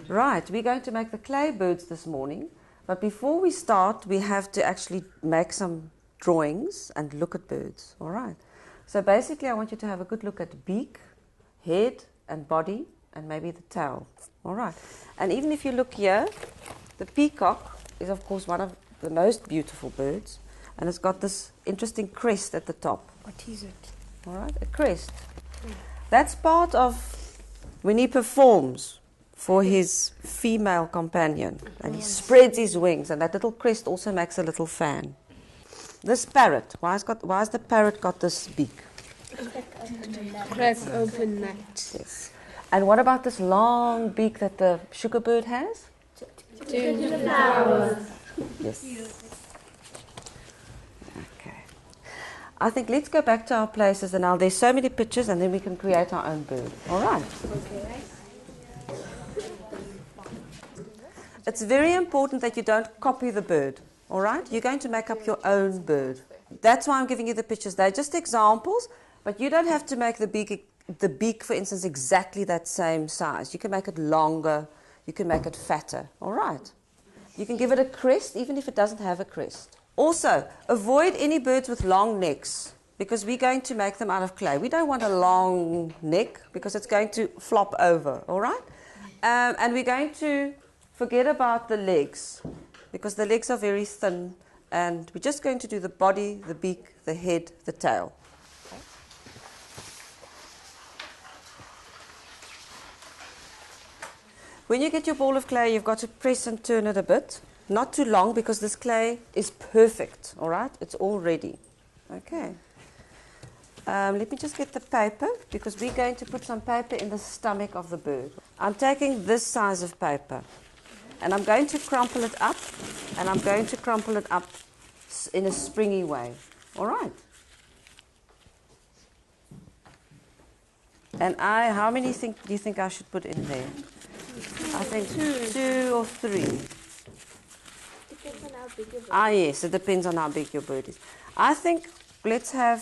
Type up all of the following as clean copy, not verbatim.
Right, we're going to make the clay birds this morning, but before we start, we have to actually make some drawings and look at birds, all right? So basically, I want you to have a good look at beak, head, and body, and maybe the tail, all right? And even if you look here, the peacock is, of course, one of the most beautiful birds, and it's got this interesting crest at the top. What is it? All right, a crest. That's part of when he performs for his female companion, and he spreads his wings, and that little crest also makes a little fan. This parrot, why has the parrot got this beak? Crack open that. Yes. And what about this long beak that the sugar bird has? To the flowers. Yes. Okay. I think let's go back to our places, and now there's so many pictures, and then we can create our own bird. All right. Okay. It's very important that you don't copy the bird, all right? You're going to make up your own bird. That's why I'm giving you the pictures. They're just examples, but you don't have to make the beak, for instance, exactly that same size. You can make it longer. You can make it fatter, all right? You can give it a crest, even if it doesn't have a crest. Also, avoid any birds with long necks, because we're going to make them out of clay. We don't want a long neck, because it's going to flop over, all right? And we're going to forget about the legs, because the legs are very thin, and we're just going to do the body, the beak, the head, the tail. When you get your ball of clay, you've got to press and turn it a bit. Not too long, because this clay is perfect, all right? It's all ready. Okay. Let me just get the paper, because we're going to put some paper in the stomach of the bird. I'm taking this size of paper, and I'm going to crumple it up, and I'm going to crumple it up in a springy way. All right? And how many do you think I should put in there? I think 2 or 3. Depends on how big your bird is. Yes, it depends on how big your bird is. I think let's have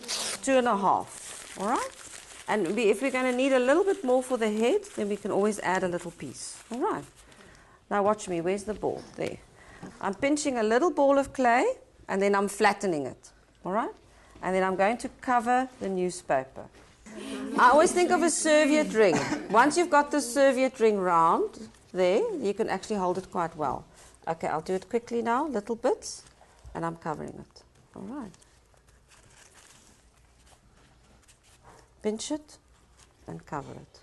2.5, all right? And if we're going to need a little bit more for the head, then we can always add a little piece, all right? Now watch me, where's the ball? There. I'm pinching a little ball of clay, and then I'm flattening it, all right? And then I'm going to cover the newspaper. I always think of a serviette ring. Once you've got the serviette ring round there, you can actually hold it quite well. Okay, I'll do it quickly now, little bits, and I'm covering it, all right? Pinch it and cover it.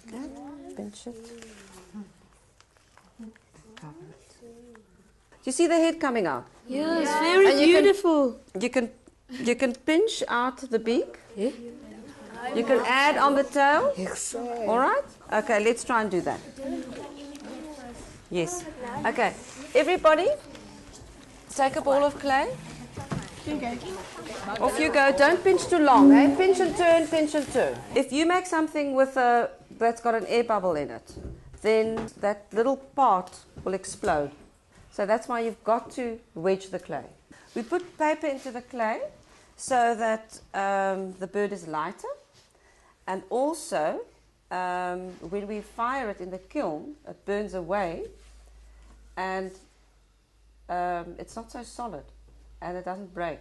Okay, pinch it, cover it. Do you see the head coming out? Yeah, it's very beautiful. You can pinch out the beak. Yeah. You can add on the tail. Yes. All right? Okay, let's try and do that. Yes. Okay, everybody, take a ball of clay. Off you go. Don't pinch too long. Eh? Pinch and turn, pinch and turn. If you make something with that's got an air bubble in it, then that little part will explode. So that's why you've got to wedge the clay. We put paper into the clay so that the bird is lighter. And also, when we fire it in the kiln, it burns away, and it's not so solid, and it doesn't break.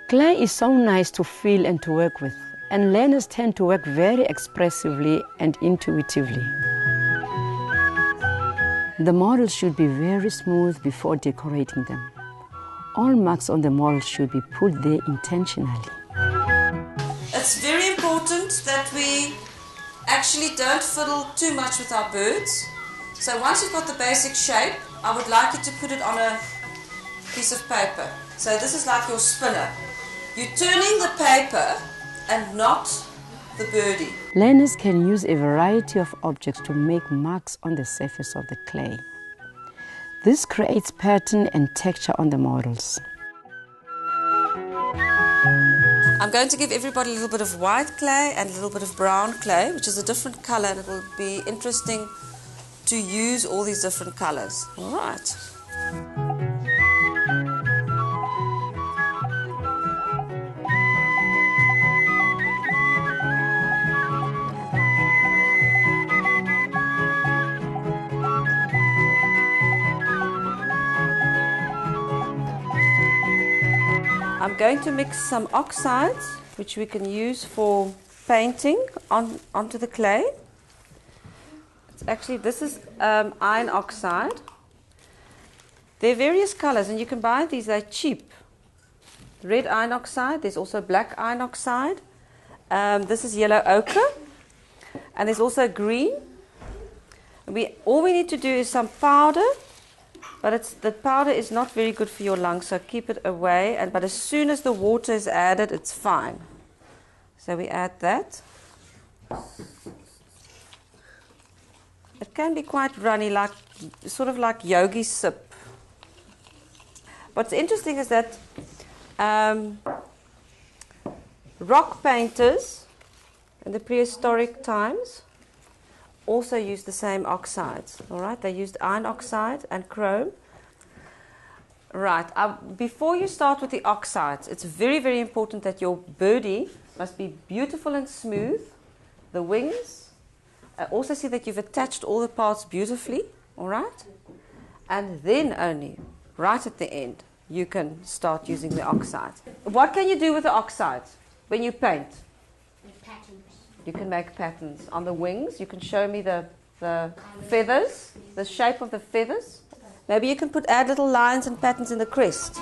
Clay is so nice to feel and to work with, and learners tend to work very expressively and intuitively. The models should be very smooth before decorating them. All marks on the model should be put there intentionally. It's very important that we actually don't fiddle too much with our birds. So once you've got the basic shape, I would like you to put it on a piece of paper. So this is like your spinner. You're turning the paper and not the birdie. Learners can use a variety of objects to make marks on the surface of the clay. This creates pattern and texture on the models. I'm going to give everybody a little bit of white clay and a little bit of brown clay, which is a different color, and it will be interesting to use all these different colors. All right. I'm going to mix some oxides, which we can use for painting onto the clay. It's actually, this is iron oxide. There are various colors, and you can buy these, they're cheap. Red iron oxide, there's also black iron oxide. This is yellow ochre, and there's also green. All we need to do is some powder, but the powder is not very good for your lungs, so keep it away. But as soon as the water is added, it's fine. So we add that. It can be quite runny, sort of like yogi sip. What's interesting is that rock painters in the prehistoric times also used the same oxides. All right, they used iron oxide and chrome. Right, before you start with the oxides, it's very, very important that your birdie must be beautiful and smooth. The wings. Also see that you've attached all the parts beautifully. All right, and then only right at the end you can start using the oxides. What can you do with the oxides when you paint? You can make patterns. On the wings, you can show me the feathers, the shape of the feathers. Maybe you can add little lines and patterns in the crest.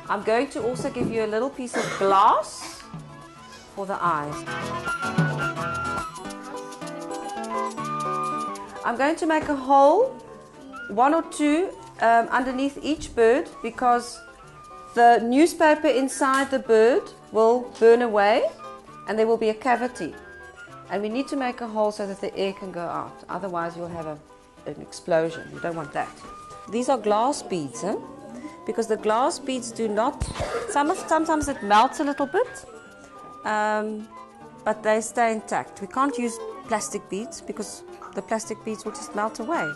I'm going to also give you a little piece of glass for the eyes. I'm going to make a hole, 1 or 2 underneath each bird, because the newspaper inside the bird will burn away and there will be a cavity. And we need to make a hole so that the air can go out. Otherwise you'll have an explosion. You don't want that. These are glass beads, because the glass beads do not, sometimes it melts a little bit, but they stay intact. We can't use plastic beads because the plastic beads will just melt away.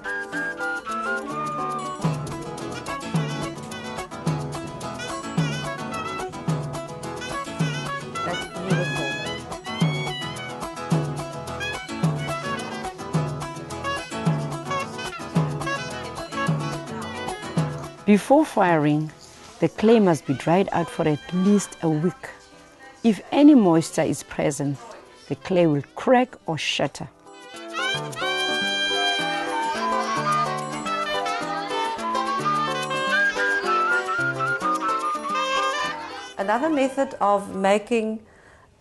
That's beautiful. Before firing, the clay must be dried out for at least a week. If any moisture is present, the clay will crack or shatter. Another method of making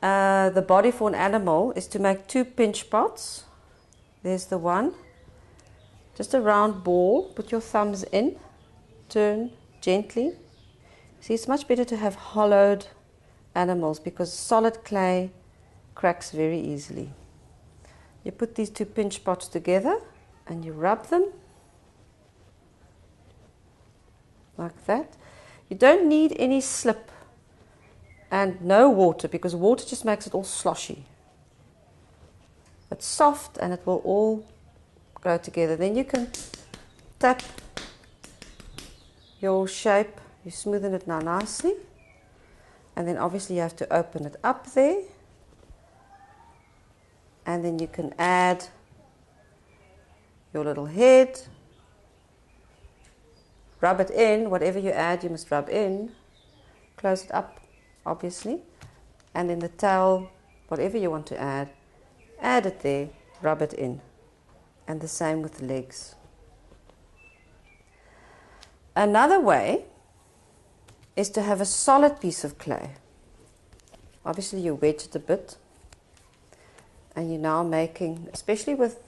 the body for an animal is to make 2 pinch pots. There's the one. Just a round ball. Put your thumbs in. Turn gently. See, it's much better to have hollowed animals because solid clay cracks very easily. You put these 2 pinch pots together and you rub them like that. You don't need any slip and no water, because water just makes it all sloshy. It's soft and it will all go together. Then you can tap your shape. You smoothen it now nicely, and then obviously you have to open it up there, and then you can add your little head, rub it in. Whatever you add you must rub in. Close it up obviously, and then the tail, whatever you want to add it there, rub it in, and the same with the legs. Another way is to have a solid piece of clay. Obviously you wedge it a bit, and you're now making, especially with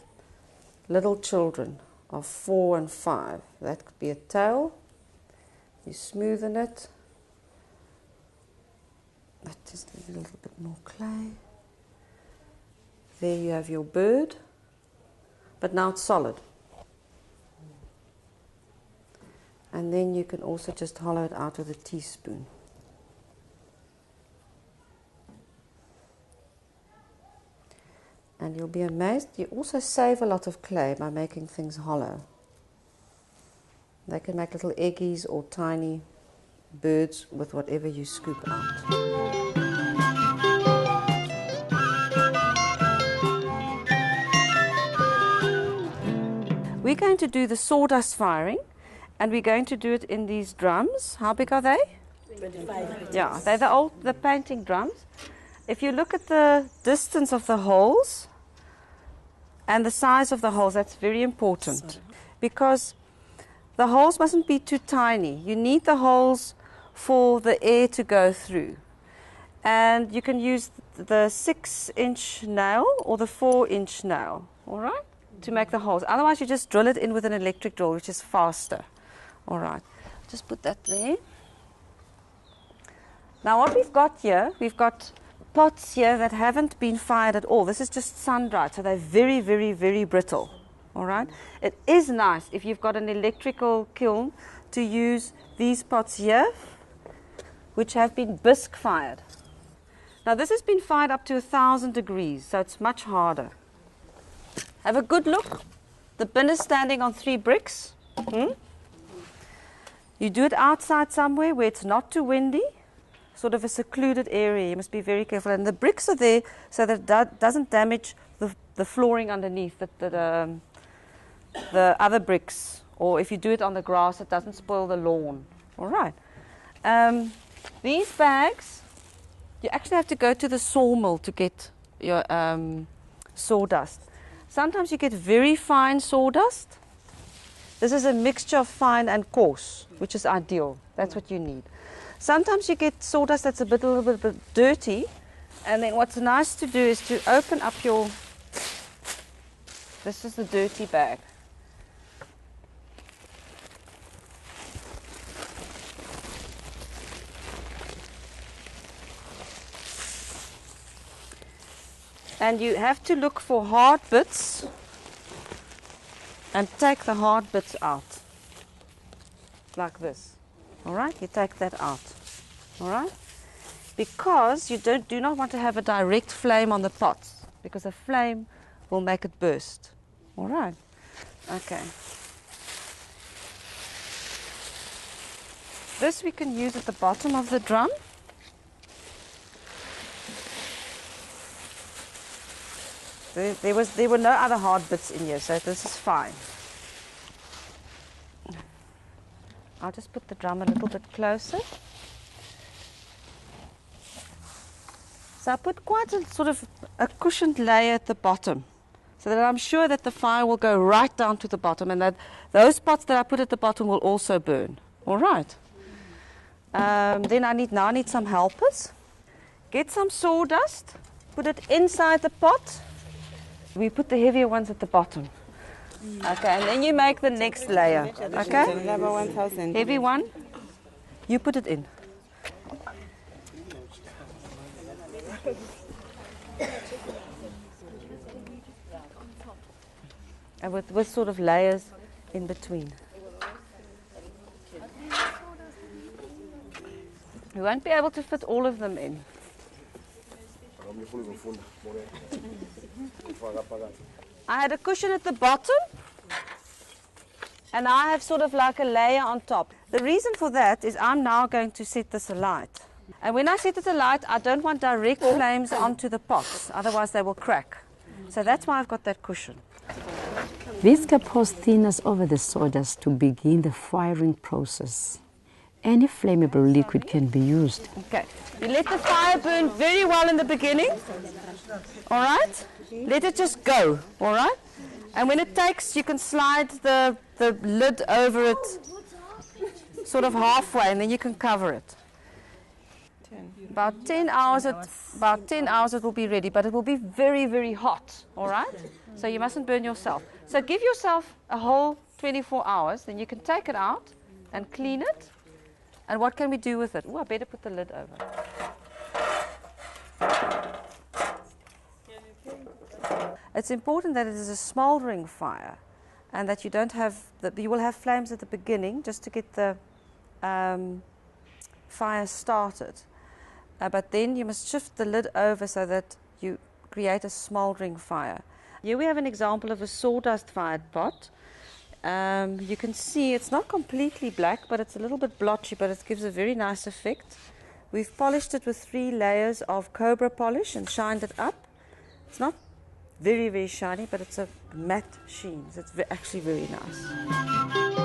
little children of 4 and 5, that could be a tail. You smoothen it. Just a little bit more clay. There you have your bird, but now it's solid. And then you can also just hollow it out with a teaspoon. And you'll be amazed, you also save a lot of clay by making things hollow. They can make little eggies or tiny birds with whatever you scoop out. We're going to do the sawdust firing, and we're going to do it in these drums. How big are they? 25. Yeah, they're the painting drums. If you look at the distance of the holes and the size of the holes, that's very important. Because the holes mustn't be too tiny. You need the holes for the air to go through. And you can use the 6-inch nail or the 4-inch nail, all right, to make the holes. Otherwise, you just drill it in with an electric drill, which is faster. All right, just put that there. Now what we've got here, we've got pots here that haven't been fired at all. This is just sun-dried, so they're very, very, very brittle. All right. It is nice if you've got an electrical kiln to use these pots here, which have been bisque fired. Now this has been fired up to 1,000 degrees, so it's much harder. Have a good look. The bin is standing on 3 bricks. You do it outside somewhere where it's not too windy, sort of a secluded area. You must be very careful. And the bricks are there so that it doesn't damage the flooring underneath, the other bricks. Or if you do it on the grass, it doesn't spoil the lawn. All right. These bags, you actually have to go to the sawmill to get your sawdust. Sometimes you get very fine sawdust. This is a mixture of fine and coarse, which is ideal. That's what you need. Sometimes you get sawdust that's a little bit dirty, and then what's nice to do is to open up your, this is the dirty bag. And you have to look for hard bits and take the hard bits out, like this. All right, you take that out. All right, because you do not want to have a direct flame on the pots, because a flame will make it burst. All right, okay. This we can use at the bottom of the drum. There were no other hard bits in here, so this is fine. I'll just put the drum a little bit closer. So I put quite a sort of a cushioned layer at the bottom, so that I'm sure that the fire will go right down to the bottom, and that those pots that I put at the bottom will also burn. All right. Then I need some helpers. Get some sawdust, put it inside the pot. We put the heavier ones at the bottom. Okay, and then you make the next layer. Okay? Heavy one, you put it in. And with sort of layers in between. We won't be able to fit all of them in. I had a cushion at the bottom, and I have sort of like a layer on top. The reason for that is I'm now going to set this alight. And when I set it alight, I don't want direct flames onto the pots, otherwise they will crack. So that's why I've got that cushion. Visca pours thinners over the sawdust to begin the firing process. Any flammable liquid can be used. Okay, you let the fire burn very well in the beginning, all right? Let it just go, all right? And when it takes, you can slide the lid over it sort of halfway, and then you can cover it. About 10 hours it will be ready, but it will be very, very hot, all right? So you mustn't burn yourself. So give yourself a whole 24 hours, then you can take it out and clean it. And what can we do with it? Oh, I better put the lid over. It's important that it is a smoldering fire, and that you don't have you will have flames at the beginning just to get the fire started. But then you must shift the lid over so that you create a smoldering fire. Here we have an example of a sawdust-fired pot. You can see it's not completely black, but it's a little bit blotchy, but it gives a very nice effect. We've polished it with 3 layers of cobra polish and shined it up. It's not very, very shiny, but it's a matte sheen. So it's actually very nice.